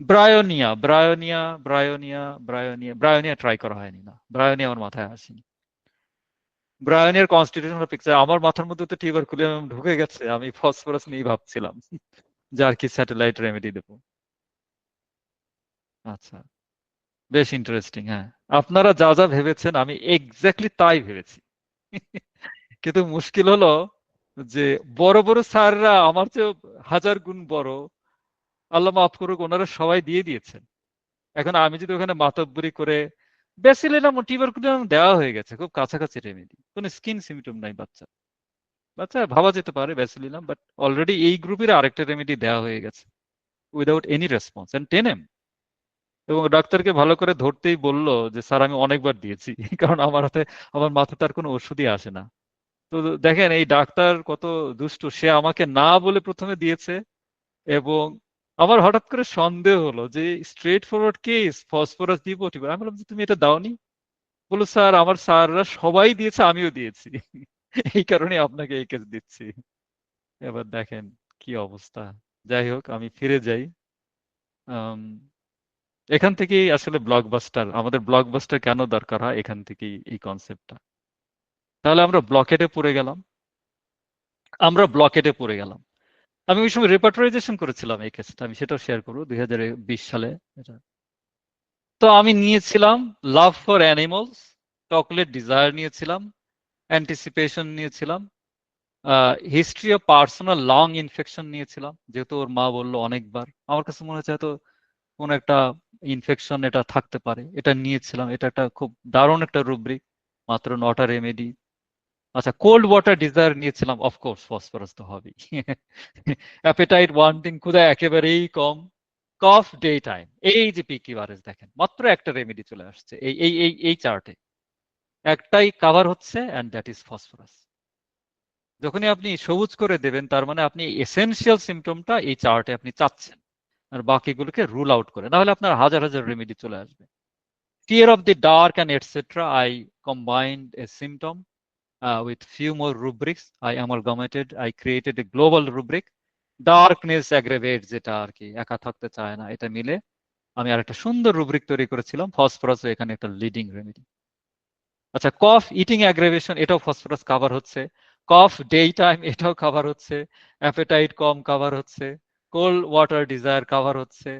bryonia, bryonia, bryonia, bryonia, bryonia try করা হয়নি, না ব্রায়োনিয়া আমার মাথায় আসেনি। ব্রায়োনিয়ার কনস্টিটিউশনাল পিকচার আমার মাথার মধ্যে তো টিউবারকুলিয়াম ঢুকে গেছে, আমি ফসফরাস নিয়ে ভাবছিলাম যে আর কি স্যাটেলাইট রেমেডি দেবো। আচ্ছা, বেশ ইন্টারেস্টিং। হ্যাঁ, আপনারা যা যা ভেবেছেন আমি এক্স্যাক্টলি তাই ভেবেছি। কিন্তু মুশকিল হলো যে বড় বড় স্যাররা আমার চেয়ে হাজার গুণ বড়, আল্লাহ মাফ করুক, ওনারা সবাই দিয়ে দিয়েছেন। এখন আমি যদি ওখানে মাতব্বরি করে ব্যাসিলিনাম টিউবারকুলিনাম দেওয়া হয়ে গেছে, খুব কাছাকাছি রেমেডি, কোনো স্কিন সিমটম নাই বাচ্চা, বাচ্চা ভাবা যেতে পারে ব্যাসিলিনাম, বাট অলরেডি এই গ্রুপের আরেকটা রেমেডি দেওয়া হয়ে গেছে without any response and 10M। এবং ডাক্তারকে ভালো করে ধরতেই বললো যে স্যার আমি অনেকবার দিয়েছি কারণ আমার হাতে, আমার মাথাতে আর কোনো ওষুধই আসে না। তো দেখেন এই ডাক্তার কত দুষ্টু, সে আমাকে না বলে প্রথমে দিয়েছে। এবং আমার হঠাৎ করে সন্দেহ হলো যে স্ট্রেট ফরওয়ার্ড কেস, ফসফরাস দিব ঠিক, আমি বললাম যে তুমি এটা দাওনি। বলো স্যার আমার স্যাররা সবাই দিয়েছে, আমিও দিয়েছি এই কারণে আপনাকে এই কেস দিচ্ছি। এবার দেখেন কি অবস্থা। যাই হোক, আমি ফিরে যাই। আম, এখান থেকেই আসলে ব্লকবাস্টার, আমাদের ব্লকবাস্টার কেন দরকার হয়, এখান থেকেই এই কনসেপ্টটা। তাহলে আমরা ব্লকেটে পড়ে গেলাম, আমরা ব্লকেটে পড়ে গেলাম। আমি ওই সময় রেপার্টরাইজেশন করেছিলাম এই কেসটা, আমি সেটাও শেয়ার করবো 2020 সালে এটা। তো আমি নিয়েছিলাম love for animals, chocolate desire নিয়েছিলাম, অ্যান্টিসিপেশন নিয়েছিলাম, history of personal long infection নিয়েছিলাম, যেহেতু ওর মা বললো অনেকবার, আমার কাছে মনে হচ্ছে হয়তো কোন একটা ইনফেকশন এটা থাকতে পারে, এটা নিয়েছিলাম। এটা একটা খুব দারুণ একটা রুব্রিক, মাত্র 9টা রেমেডি। আচ্ছা, কোল্ড ওয়াটার ডিজায়ার নিয়েছিলাম, অফকোর্স ফসফরাস তো হবেই অ্যাপেটাইট ওয়ান্টিং, ক্ষুধা একেবারেই কম, কফ ডে টাইম, এই যে পিকিউআরএস দেখেন মাত্র একটা রেমেডি চলে আসছে এই চার্টে, একটাই কাভার হচ্ছে, এন্ড দ্যাট ইজ ফসফরাস। যখনই আপনি সবুজ করে দেবেন তার মানে আপনি এসেনশিয়াল সিমটমটা এই চার্টে আপনি চাচ্ছেন, আর বাকিগুলোকে রুল আউট করে, না হলে আপনার হাজার হাজার রেমেডি চলে আসবে। Fear of the dark and etc. I combined a symptom with few more rubrics. I amalgamated, I created a global rubric. Darkness aggravates, যেটা আর কি একা থাকতে চায় না, এটা মিলে আমি আর একটা সুন্দর রুব্রিক তৈরি করেছিলাম। ফসফরাস এখানে একটা লিডিং রেমেডি। আচ্ছা, কফ ইটিং অ্যাগ্রেভেশন এটাও ফসফরাস কাভার হচ্ছে, কফ ডে টাইম এটাও কাভার হচ্ছে, অ্যাপেটাইট কম কাভার হচ্ছে, কোল্ড ওয়াটার ডিজায়ার কাভার হচ্ছে,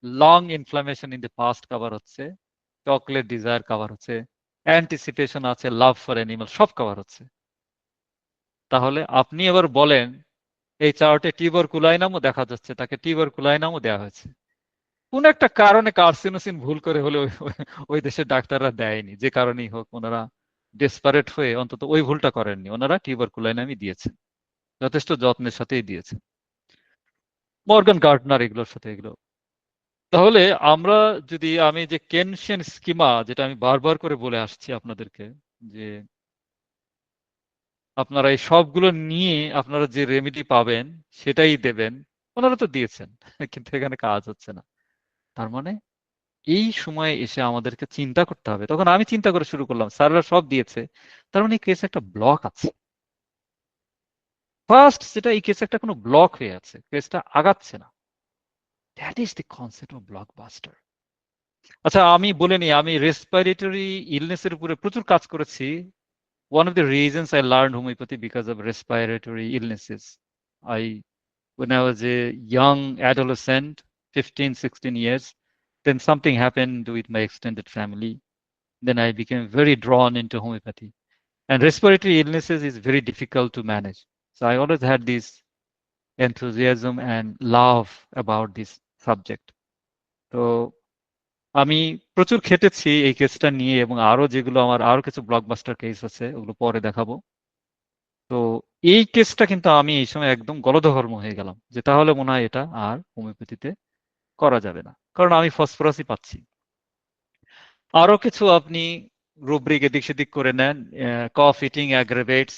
long inflammation in the past cover হচ্ছে, চকলেট ডিজায়ার কাভার হচ্ছে, অ্যান্টিসিপেশন আছে, লাভ ফর অ্যানিমাল সব কাভার হচ্ছে। তাহলে আপনি এবার বলেন, এই চার্টে টিউবারকুলাইনামও দেখা যাচ্ছে, তাকে টিউবারকুলাইনামও দেওয়া হয়েছে। কোন একটা কারণে কার্সিনোসিন ভুল করে হলে ওই দেশের ডাক্তাররা দেয়নি, যে কারণেই হোক ওনারা ডেসপারেট হয়ে অন্তত ওই ভুলটা করেননি, ওনারা টিউবারকুলাইনামই দিয়েছেন, যথেষ্ট যত্নের সাথেই দিয়েছেন, মর্গান গার্ডনার এগুলোর সাথে এগুলো। তাহলে আমরা যদি আমি যে কেনশিয়ান স্কিমা, যেটা আমি বারবার করে বলে আসছি আপনাদেরকে, যে আপনারা এই সবগুলো নিয়ে আপনারা যে রেমেডি পাবেন সেটাই দেবেন, ওনারা তো দিয়েছেন কিন্তু এখানে কাজ হচ্ছে না। তার মানে এই সময়ে এসে আমাদেরকে চিন্তা করতে হবে। তখন আমি চিন্তা করে শুরু করলাম, স্যাররা সব দিয়েছে, তার মানে এই কেসে একটা ব্লক আছে। ফার্স্ট যেটা, এই কেসে একটা কোনো ব্লক হয়ে আছে, কেসটা আগাচ্ছে না। That is the concept of blockbuster. আচ্ছা, আমি বলে নিই, আমি রেসপিরেটরি ইলনেসের উপরে প্রচুর কাজ করেছি। One of the reasons I learned homeopathy because of respiratory illnesses. When I was a young adolescent, 15, 16 years, then something happened with my extended family. Then I became very drawn into homeopathy. And respiratory illnesses is very difficult to manage. So I always had this enthusiasm and love about this subject. তো আমি প্রচুর খেটেছি এই কেসটা নিয়ে, এবং আরো যেগুলো আমার আরো কিছু ব্লকবাস্টার কেস আছে ওগুলো পরে দেখাবো। তো এই কেসটা কিন্তু আমি এই সময় একদম গলদঘর্ম হয়ে গেলাম, যে তাহলে মনে হয় এটা আর হোমিওপ্যাথিতে করা যাবে না, কারণ আমি ফসফরাসই পাচ্ছি। আরো কিছু আপনি রুব্রিক এদিক সেদিক করে নেন, কফ ইটিং অ্যাগ্রাভেটস,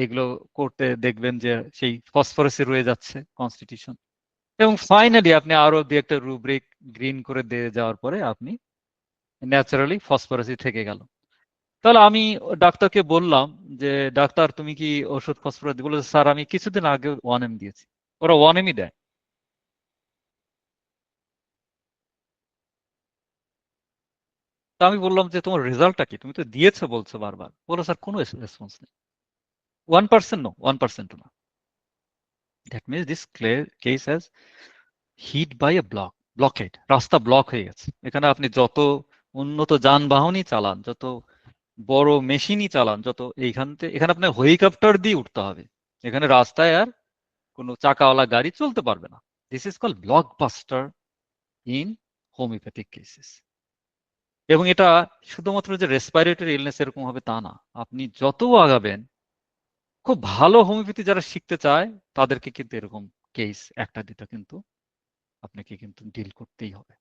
এগুলো করতে দেখবেন যে সেই ফসফরাসই রয়ে যাচ্ছে কনস্টিটিউশন। এবং ফাইনালি আপনি আরো দু একটা রুব্রিক গ্রিন করে দিয়ে যাওয়ার পরে আপনি ন্যাচারালি ফসফরাসই থেকে গেল। তাহলে আমি ডাক্তারকে বললাম যে, ডাক্তার তুমি কি ওষুধ ফসফরাস বলে? স্যার আমি কিছুদিন আগে 1M দিয়েছি। ওরা 1Mই দেয়। তা আমি বললাম যে তোমার রেজাল্টটা কি, তুমি তো দিয়েছো বলছো বারবার। বলো স্যার কোনো রেসপন্স নেই। 1% নো, 1% না। That means this case has hit by a blockade, রাস্তা ব্লক হয়ে গেছে। এখানে আপনি যত উন্নত যানবাহনই চালান, যত বড় মেশিনই চালান, যত এখানে আপনার হেলিকপ্টার দিয়ে উঠতে হবে, এখানে রাস্তায় আর কোনো চাকাওয়ালা গাড়ি চলতে পারবে না। This is call blockbuster in homeopathic cases. এবং এটা শুধুমাত্র যে রেসপিরেটরি ইলনেস এরকম হবে তা না, আপনি যত আগাবেন, খুব ভালো হোমিওপ্যাথি যারা শিখতে চায় তাদেরকে কিন্তু এরকম কেস একটা দুটো কিন্তু আপনাকে কিন্তু ডিল করতেই হবে।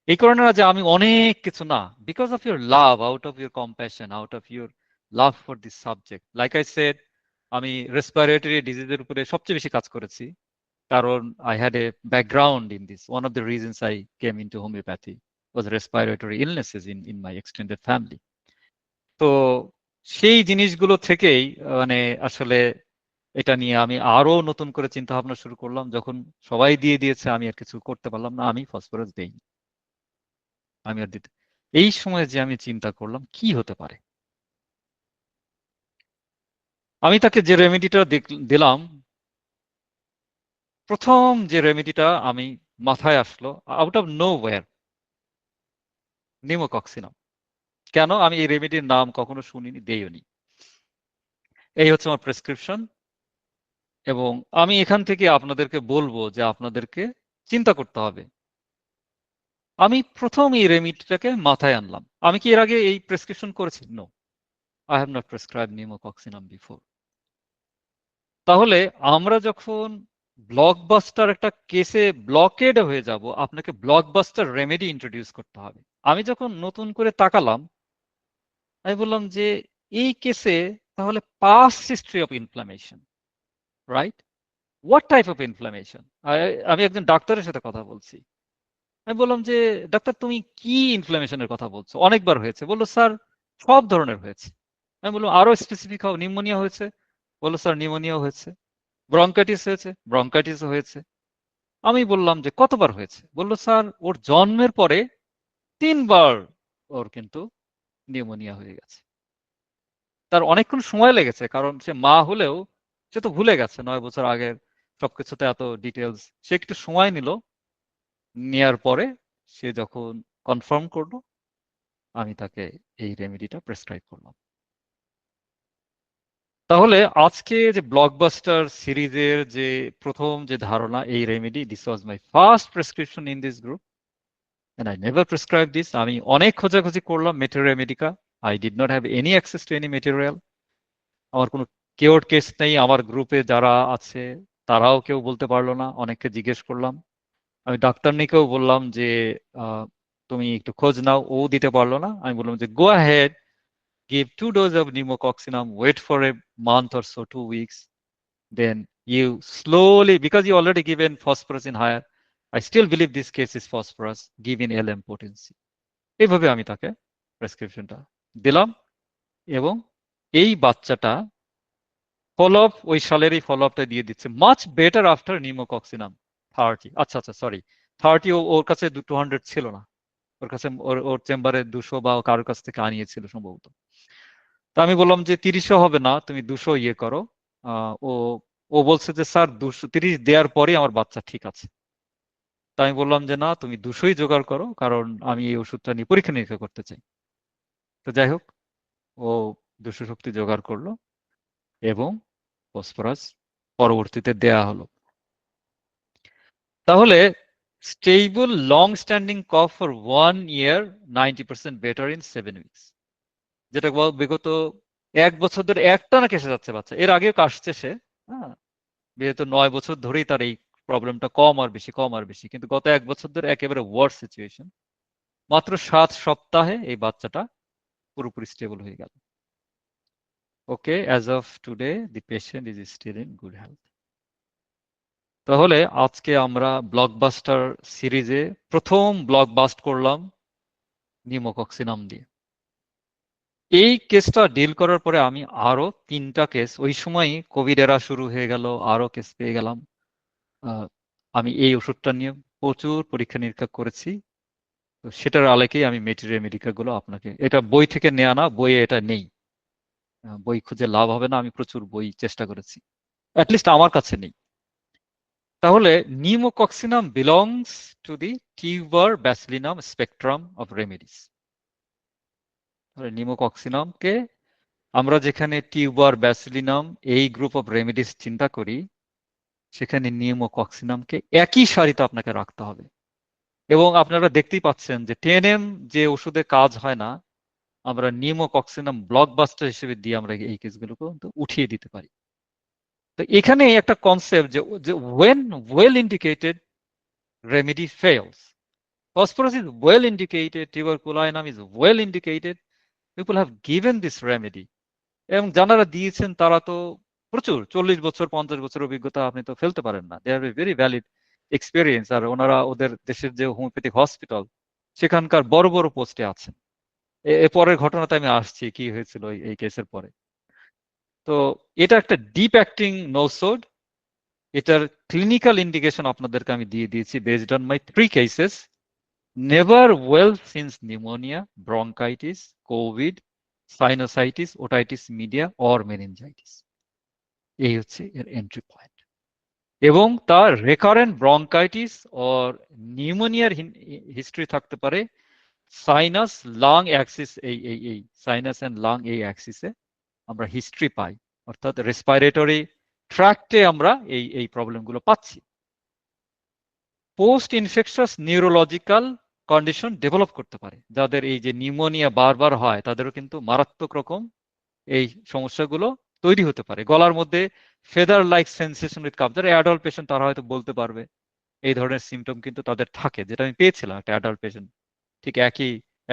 এই কারণে না যে আমি অনেক কিছু না, because of your love, out of your compassion, out of your love for this subject, like I said, আমি রেসপিরেটরি ডিজিজের উপরে সবচেয়ে বেশি কাজ করেছি, কারণ I had a background in this. One of the reasons I came into homeopathy was respiratory illnesses in my extended family. তো সেই জিনিসগুলো থেকেই মানে আসলে এটা নিয়ে আমি আরো নতুন করে চিন্তা ভাবনা শুরু করলাম। যখন সবাই দিয়ে দিয়েছে, আমি আর কিছু করতে পারলাম না, আমি ফসফরাস দেইনি, আমি আর দিতে। এই সময় যে আমি চিন্তা করলাম কি হতে পারে, আমি তাকে যে রেমেডিটা দিলাম, প্রথম যে রেমেডিটা আমি মাথায় আসলো আউট অফ নো ওয়্যার, নিমোকক্সিনাম। কেন আমি এই রেমেডির নাম কখনো শুনিনি, দেইওনি। এই হচ্ছে আমার প্রেসক্রিপশন, এবং আমি এখান থেকে আপনাদেরকে বলবো যে আপনাদেরকে চিন্তা করতে হবে। আমি প্রথম এই রেমেডিটাকে মাথায় আনলাম। আমি কি এর আগে এই প্রেসক্রিপশন করেছি? No, I have not prescribe pneumococcinum before. তাহলে আমরা যখন ব্লকবাস্টার একটা কেসে ব্লকেড হয়ে যাব, আপনাকে ব্লকবাস্টার রেমেডি ইন্ট্রোডিউস করতে হবে। আমি যখন নতুন করে তাকালাম, আমি বললাম যে এই কেসে তাহলে past history of inflammation, right? What type of inflammation? আমি একজন ডাক্তারের সাথে কথা বলছি। আমি বললাম যে, ডাক্তার তুমি কি ইনফ্লামেশনের কথা বলছো? অনেকবার হয়েছে। বললো স্যার সব ধরনের হয়েছে। আমি বললাম আরো স্পেসিফিক হও, নিউমোনিয়া হয়েছে? বললো স্যার নিউমোনিয়া হয়েছে। ব্রঙ্কাইটিস হয়েছে? ব্রঙ্কাইটিস হয়েছে। আমি বললাম যে কতবার হয়েছে? বললো স্যার ওর জন্মের পরে 3 বার ওর কিন্তু নিউমোনিয়া হয়ে গেছে। তার অনেকক্ষণ সময় লেগেছে, কারণ সে মা হলেও সে তো ভুলে গেছে 9 বছর আগের সবকিছুতে এত ডিটেলস। সে একটু সময় নিল, নেয়ার পরে সে যখন কনফার্ম করলো, আমি তাকে এই রেমেডিটা প্রেসক্রাইব করলাম। তাহলে আজকে যে ব্লকবাস্টার সিরিজের যে প্রথম যে ধারণা, এই remedy, this was my first prescription in this group and I never prescribed this. আমি অনেক খোঁজাখুঁজি করলাম material রেমেডিকা। I did not have any access to any material. আমার কোনো কিওর্ড কেস নেই। আমার গ্রুপে যারা আছে তারাও কেউ বলতে পারলো না। অনেককে জিজ্ঞেস করলাম। আমি ডাক্তারনিকেও বললাম যে তুমি একটু খোঁজ নাও, ও দিতে পারলো না। আমি বললাম যে go ahead, give 2 doses of pneumococcinum, wait for a month or so, 2 weeks, then you slowly, because you already given phosphorus in higher, I still believe this case is phosphorus, give in LM potency. এইভাবে আমি তাকে প্রেসক্রিপশনটা দিলাম, এবং এই বাচ্চাটা follow up ওই সালেরই follow আপটা দিয়ে দিচ্ছে, মাচ বেটার আফটার নিউমোকক্সিনাম 30। আচ্ছা আচ্ছা, সরি, 30 ওর কাছে 200 ছিল না, ওর কাছে ওর চেম্বারে 200 বা কারোর কাছ থেকে আনিয়েছিল সম্ভবত। তো আমি বললাম যে 30 হবে না, তুমি 200 ইয়ে করো। ও ও বলছে যে স্যার 230 দেওয়ার পরেই আমার বাচ্চা ঠিক আছে। তা আমি বললাম যে না, তুমি 200ই জোগাড় করো, কারণ আমি এই ওষুধটা নিয়ে পরীক্ষা নিরীক্ষা করতে চাই। তো যাই হোক, ও 200 শক্তি জোগাড় করলো এবং ফসফরাস পরবর্তীতে দেয়া হলো। তাহলে stable long standing cough for 1 year 90% better in 7 weeks, যেটা বিগত 1 বছর ধরে একটানা কেসে যাচ্ছে বাচ্চা। এর আগেও কাশছে সে, হ্যাঁ, বিগত 9 বছর ধরেই তার এই প্রবলেমটা কম আর বেশি কম আর বেশি, কিন্তু গত 1 বছর ধরে একেবারে ওয়ার্স সিচুয়েশন। মাত্র 7 সপ্তাহে এই বাচ্চাটা পুরোপুরি স্টেবল হয়ে গেল। Okay, as of today the patient is still in good health. তাহলে আজকে আমরা ব্লকবাস্টার সিরিজে প্রথম ব্লকবাস্ট করলাম নিউমোকক্সিনাম দিয়ে। এই কেসটা ডিল করার পরে আমি আরো 3টা কেস, ওই সময়ই কোভিড এরা শুরু হয়ে গেল, আরো কেস পেয়ে গেলাম। আমি এই ওষুধটা নিয়ে প্রচুর পরীক্ষা নিরীক্ষা করেছি। তো সেটার আলোকেই আমি মেটেরিয়াল গুলো আপনাকে, এটা বই থেকে নেওয়া না, বইয়ে এটা নেই, বই খুঁজে লাভ হবে না, আমি প্রচুর বই চেষ্টা করেছি, অ্যাটলিস্ট আমার কাছে নেই। তাহলে pneumococcinum belongs to the tuber bacillinum spectrum of remedies. তাহলে নিউমোকক্সিনামকে আমরা যেখানে টিউবার ব্যাসিলিনাম এই গ্রুপ অফ রেমেডিস চিন্তা করি, সেখানে নিউমোকক্সিনামকে একই সারিতে আপনাকে রাখতে হবে। এবং আপনারা দেখতেই পাচ্ছেন যে 10M যে ওষুধে কাজ হয় না, আমরা নিউমোকক্সিনাম ব্লকবাস্টার হিসেবে দিয়ে আমরা এই কেসগুলোকে উঠিয়ে দিতে পারি। তো এখানে একটা কনসেপ্ট যে when well indicated remedy fails, phosphorus is well indicated, tuberculinum is well indicated, people have given this remedy, এবং যারা দিয়েছেন তারা তো প্রচুর 40 বছর 50 বছর অভিজ্ঞতা, আপনি তো ফেলতে পারেন না, they have a very valid experience. আর ওনারা ওদের দেশের যে হোমিওপ্যাথিক হসপিটাল সেখানকার বড় বড় পোস্টে আছেন। এর পরের ঘটনাতে আমি আসছি কি হয়েছিল এই কেসের পরে। তো এটা একটা ডিপ অ্যাক্টিং নোসোড, এটার ক্লিনিক্যাল ইন্ডিকেশন আপনাদেরকে আমি দিয়ে দিয়েছি based on my 3 cases, never well since pneumonia, bronchitis, Covid, sinusitis, otitis media or meningitis. এই হচ্ছে এর এন্ট্রি পয়েন্ট। এবং তার রেকারেন্ট ব্রঙ্কাইটিস অর নিউমোনিয়ার হিস্ট্রি থাকতে পারে সাইনাস লাং অ্যাক্সিস, এই সাইনাস এন্ড লাং এই অ্যাক্সিসে আমরা হিস্ট্রি পাই, অর্থাৎ রেসপিরেটরি ট্র্যাক্টে আমরা এই প্রবলেমগুলো পাচ্ছি। Post infectious neurological condition develop করতে পারে, যাদের এই যে নিউমোনিয়া বারবার হয় তাদেরও কিন্তু মারাত্মক রকম এই সমস্যাগুলো তৈরি হতে পারে। গলার মধ্যে feather like sensation with calf, যারা অ্যাডাল্ট পেশেন্ট তারা হয়তো বলতে পারবে এই ধরনের সিমটম কিন্তু তাদের থাকে, যেটা আমি পেয়েছিলাম একটা অ্যাডাল্ট পেশেন্ট, ঠিক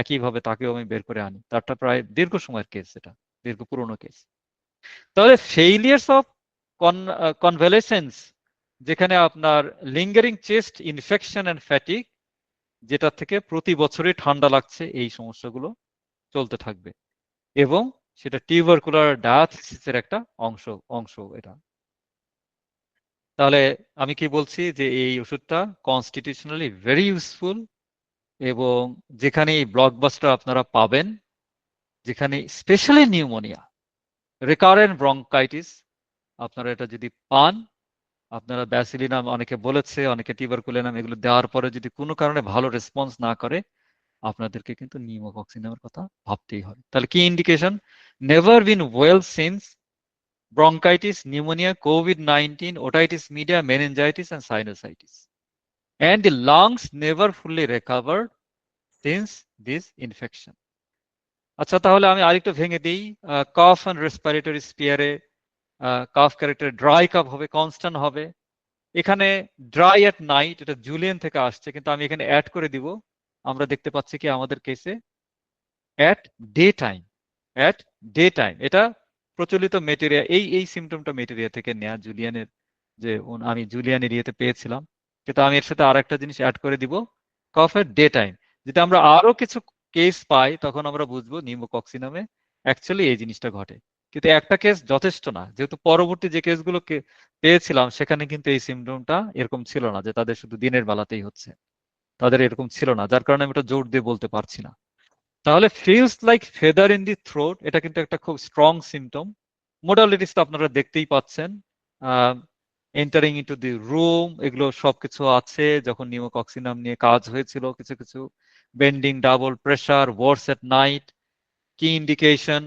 একইভাবে তাকেও আমি বের করে আনি, তারটা প্রায় দীর্ঘ সময়ের কেস, এটা দীর্ঘ পুরনো কেস। তাহলে ফেইলিয়ার্স অফ কনভ্যালেসেন্স, যেখানে আপনার lingering chest infection and fatigue, যেটা থেকে প্রতি বছরই ঠান্ডা লাগছে, এই সমস্যাগুলো চলতে থাকবে, এবং সেটা টিউবারকুলার ডায়াথিসিসের একটা অংশ এটা। তাহলে আমি কি বলছি যে এই ওষুধটা কনস্টিটিউশনালি ভেরি ইউজফুল, এবং যেখানে এই ব্লকবাস্টার আপনারা পাবেন যেখানে স্পেশালি নিউমোনিয়া, রিকারেন্ট ব্রঙ্কাইটিস, আপনারা এটা যদি পান, আপনারা ব্যাসিলিনাম অনেকে বলেছে, অনেকে টিউবারকুলিনাম, এগুলো দেওয়ার পরে যদি কোনো কারণে ভালো রেসপন্স না করে, আপনাদেরকে কিন্তু নিউমোকক্সিনামের কথা ভাবতেই হবে। তাহলে কি indication? Never been well since bronchitis, pneumonia, COVID-19, otitis media, meningitis, and sinusitis. And the lungs never fully recovered since this infection. আচ্ছা, তাহলে আমি আরেকটু ভেঙে দিই। কফ অ্যান্ড রেসপিরেটরি স্পিয়ারে কফ ক্যারেক্টার ড্রাই কফ হবে, কনস্ট্যান্ট হবে। এখানে ড্রাই অ্যাট নাইট, এটা জুলিয়ান থেকে আসছে, কিন্তু আমি এখানে অ্যাড করে দিব। আমরা দেখতে পাচ্ছি কি আমাদের কেসে at day time, at day time. এটা প্রচলিত মেটেরিয়া, এই সিমটমটা মেটেরিয়া থেকে নেয়া, জুলিয়ানের যে আমি জুলিয়ান এরিয়াতে পেয়েছিলাম। কিন্তু আমি এর সাথে আর একটা জিনিস অ্যাড করে দিব, কফ এট ডে টাইম। যদি আমরা আরো কিছু কেস পাই তখন আমরা বুঝবো নিউমোকক্সিনামে অ্যাকচুয়ালি এই জিনিসটা ঘটে। কিন্তু একটা কেস যথেষ্ট না, যেহেতু পরবর্তী যে কেসগুলো পেয়েছিলাম সেখানে কিন্তু এই সিমটমটা এরকম ছিল না, যে তাদের শুধু দিনের বেলাতেই হচ্ছে, তাদের এরকম ছিল না, যার কারণে আমি এটা জোর দিয়ে বলতে পারছি না। তাহলে feels like feather in the throat, এটা কিন্তু একটা খুব স্ট্রং সিমটম। মোডালিটিস তো আপনারা দেখতেই পাচ্ছেন, এন্টারিং ইনটু দি রুম, এগুলো সবকিছু আছে যখন নিউমোকক্সিনাম নিয়ে কাজ হয়েছিল। কিছু কিছু bending, double pressure, worse at night, কি indication,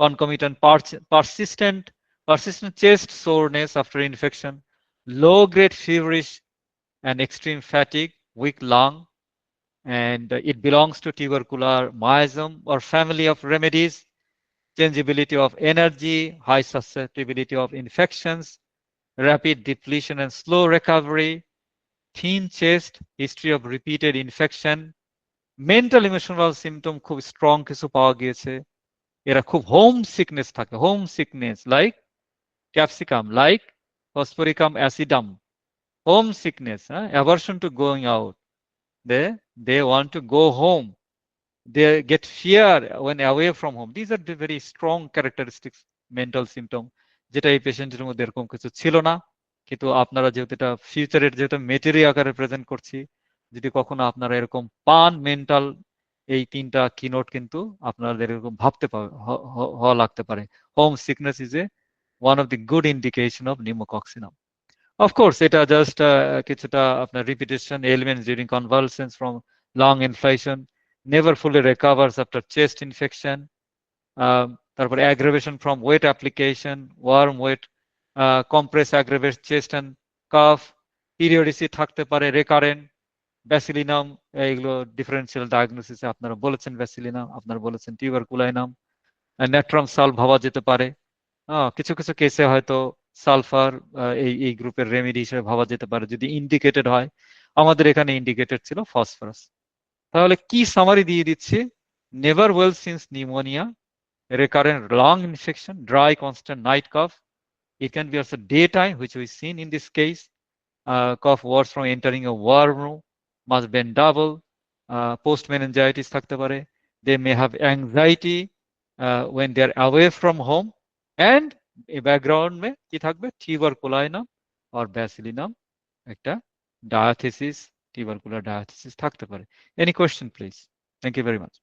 concomitant persistent chest soreness after infection, low grade feverish and extreme fatigue, weak lung, and it belongs to tubercular myasm or family of remedies, changeability of energy, high susceptibility of infections, rapid depletion and slow recovery, thin chest, history of repeated infection, mental emotional symptom খুব strong কিছু পাওয়া গিয়েছে। এরা খুব home sickness থাকে, home sickness like capsicum, like phosphoricum acidum, home sickness, aversion to going out, they want to go home, they get fear when away from home. These are the very strong characteristics, mental symptom, যেটা এই পেশেন্টের মধ্যে এরকম কিছু ছিল না। কিন্তু আপনারা যেহেতু এটা ফিউচারের যেহেতু মেটেরিয়া আকারে প্রেজেন্ট করছি, যদি কখনো আপনারা এরকম পান মেন্টাল এই তিনটা কিনোট, কিন্তু আপনাদের এরকম ভাবতে হওয়া লাগতে পারে। Home sickness is a one of the good indication of pneumococcinum. Of course, এটা just কিছুটা আপনার repetition, ailments during convalescence from lung inflammation, never fully recovers after chest infection, তারপর aggravation from wet application, warm wet compress aggravates chest and cough, periodicity থাকতে পারে, recurrent, Bacillinum, এইগুলো differential ডায়াগনোসিসে আপনারা বলেছেন Bacillinum, আপনারা বলেছেন টিউবারকুলাইনাম, ন্যাট্রাম সালভ ভাবা যেতে পারে। কিছু কিছু কেসে হয়তো সালফার এই গ্রুপের রেমেডি হিসেবে ভাবা যেতে পারে যদি ইন্ডিকেটেড হয়। আমাদের এখানে ইন্ডিকেটেড ছিল ফসফরাস। তাহলে কি সামারি দিয়ে দিচ্ছি? Never well since pneumonia, recurrent lung infection, dry constant night cough. It can be also daytime, which we've seen in this case. Cough worse from entering a warm room, must bend double, post meningitis থাকতে পারে। They may have anxiety when they are away from home, and background মে কি থাকবে? Tuberculinum আর bacillinum একটা diathesis, tubercular diathesis থাকতে পারে। Any question please? Thank you very much.